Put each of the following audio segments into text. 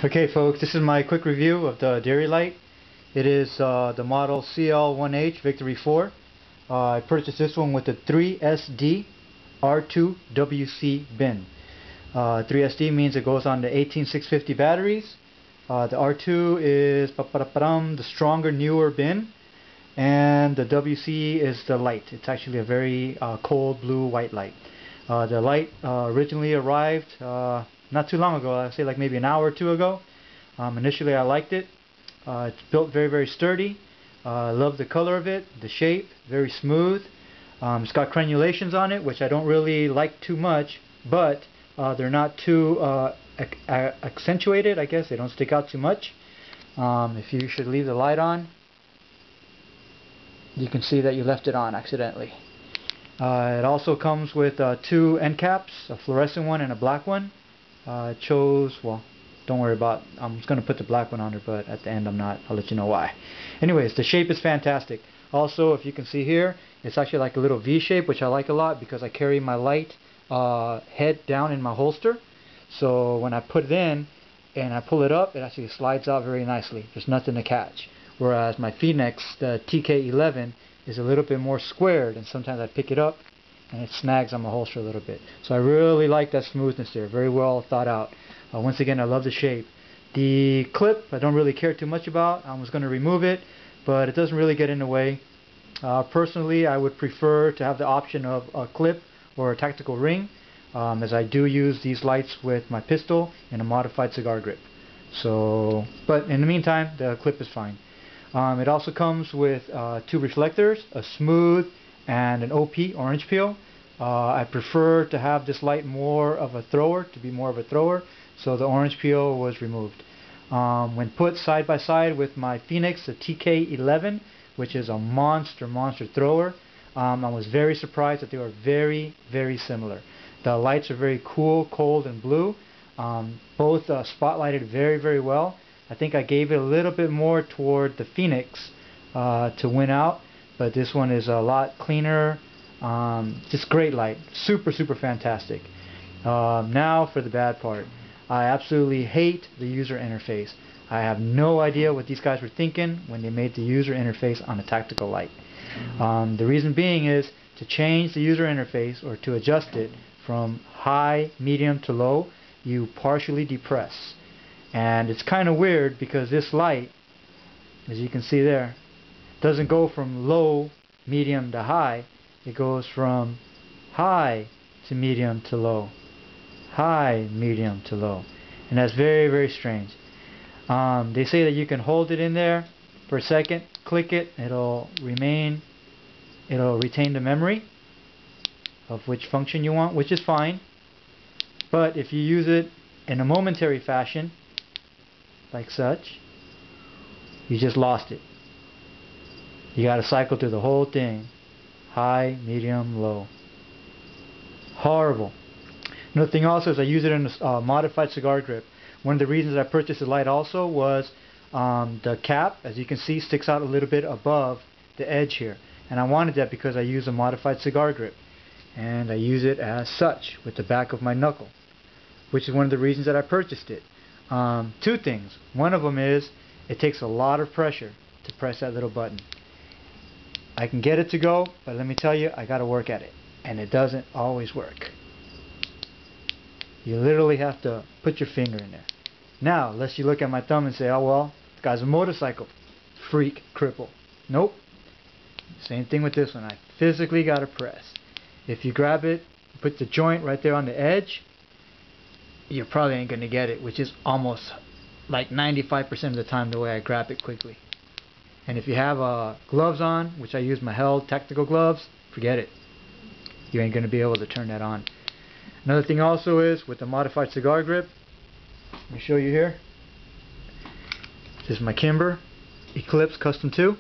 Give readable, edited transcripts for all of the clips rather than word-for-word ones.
Okay folks, this is my quick review of the Dereelight. It is the model CL1H V4. I purchased this one with the 3SD R2WC bin. 3SD means it goes on the 18650 batteries. The R2 is the stronger, newer bin, and the WC is the light. It's actually a very cold blue white light. The light originally arrived not too long ago. I'd say like maybe an hour or two ago. Initially I liked it. It's built very, very sturdy. I love the color of it, the shape, very smooth. It's got crenulations on it, which I don't really like too much, but they're not too accentuated, I guess. They don't stick out too much. If you should leave the light on, you can see that you left it on accidentally. It also comes with two end caps, a fluorescent one and a black one. I chose, well, don't worry about, I'm just going to put the black one on there, but at the end I'm not. I'll let you know why. Anyways, the shape is fantastic. Also, if you can see here, it's actually like a little V shape, which I like a lot because I carry my light head down in my holster. So when I put it in and I pull it up, it actually slides out very nicely. There's nothing to catch. Whereas my Phoenix, the TK11, is a little bit more squared, and sometimes I pick it up and it snags on my holster a little bit. So I really like that smoothness there. Very well thought out. Once again, I love the shape. The clip, I don't really care too much about. I was going to remove it, but it doesn't really get in the way. Personally, I would prefer to have the option of a clip or a tactical ring, as I do use these lights with my pistol and a modified cigar grip. So, but in the meantime, the clip is fine. It also comes with two reflectors, a smooth and an OP, orange peel. I prefer to have this light more of a thrower, so the orange peel was removed. When put side by side with my Phoenix, the TK11, which is a monster thrower, I was very surprised that they were very, very similar. The lights are very cool, cold, and blue. Both spotlighted very, very well. I think I gave it a little bit more toward the Phoenix to win out, but this one is a lot cleaner. Just great light. Super, super fantastic. Now for the bad part. I absolutely hate the user interface. I have no idea what these guys were thinking when they made the user interface on a tactical light. The reason being is to change the user interface or to adjust it from high, medium to low, you partially depress. And it's kind of weird because this light, as you can see there, doesn't go from low, medium to high. It goes from high to medium to low. High, medium to low. And that's very, very strange. They say that you can hold it in there for a second, click it, it'll retain the memory of which function you want, which is fine. But if you use it in a momentary fashion, like such, you just lost it. You got to cycle through the whole thing. High, medium, low. Horrible. Another thing also is I use it in a modified cigar grip. One of the reasons I purchased the light also was the cap, as you can see, sticks out a little bit above the edge here. And I wanted that because I use a modified cigar grip. And I use it as such with the back of my knuckle, which is one of the reasons that I purchased it. Two things. One of them is it takes a lot of pressure to press that little button. I can get it to go, but let me tell you, I got to work at it. And it doesn't always work. You literally have to put your finger in there. Now, lest you look at my thumb and say, oh well, this guy's a motorcycle freak, cripple. Nope. Same thing with this one. I physically got to press. If you grab it, put the joint right there on the edge, you probably ain't going to get it, which is almost like 95% of the time the way I grab it quickly. And if you have gloves on, which I use my held tactical gloves, forget it. You ain't going to be able to turn that on. Another thing also is with the modified cigar grip, let me show you here. This is my Kimber Eclipse Custom 2,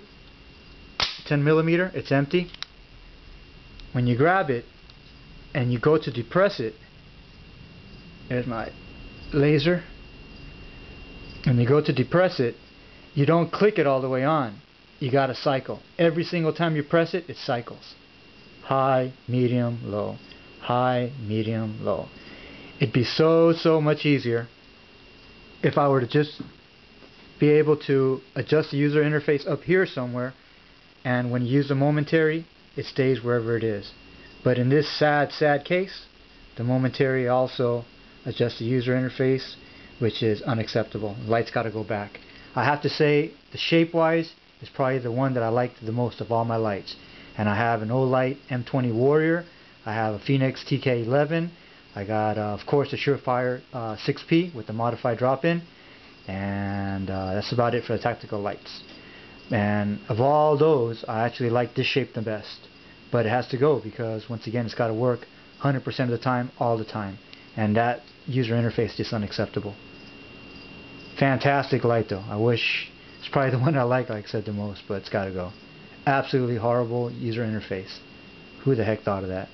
10mm, it's empty. When you grab it and you go to depress it, there's my laser. When you go to depress it, you don't click it all the way on. You gotta cycle. Every single time you press it, it cycles. High, medium, low. High, medium, low. It'd be so much easier if I were to just be able to adjust the user interface up here somewhere, and when you use the momentary, it stays wherever it is. But in this sad case, the momentary also adjusts the user interface, which is unacceptable. The light's got to go back. I have to say, the shape-wise is probably the one that I liked the most of all my lights. And I have an Olight M20 Warrior. I have a Phoenix TK11. I got, of course, the Surefire 6P with the modified drop-in. And that's about it for the tactical lights. And of all those, I actually like this shape the best. But it has to go because, once again, it's got to work 100% of the time, all the time. And that user interface is just unacceptable. Fantastic light though. I wish it's probably the one I like I said, the most, but it's got to go. Absolutely horrible user interface. Who the heck thought of that?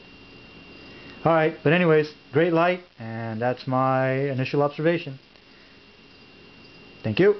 Alright, but anyways, great light, and that's my initial observation. Thank you.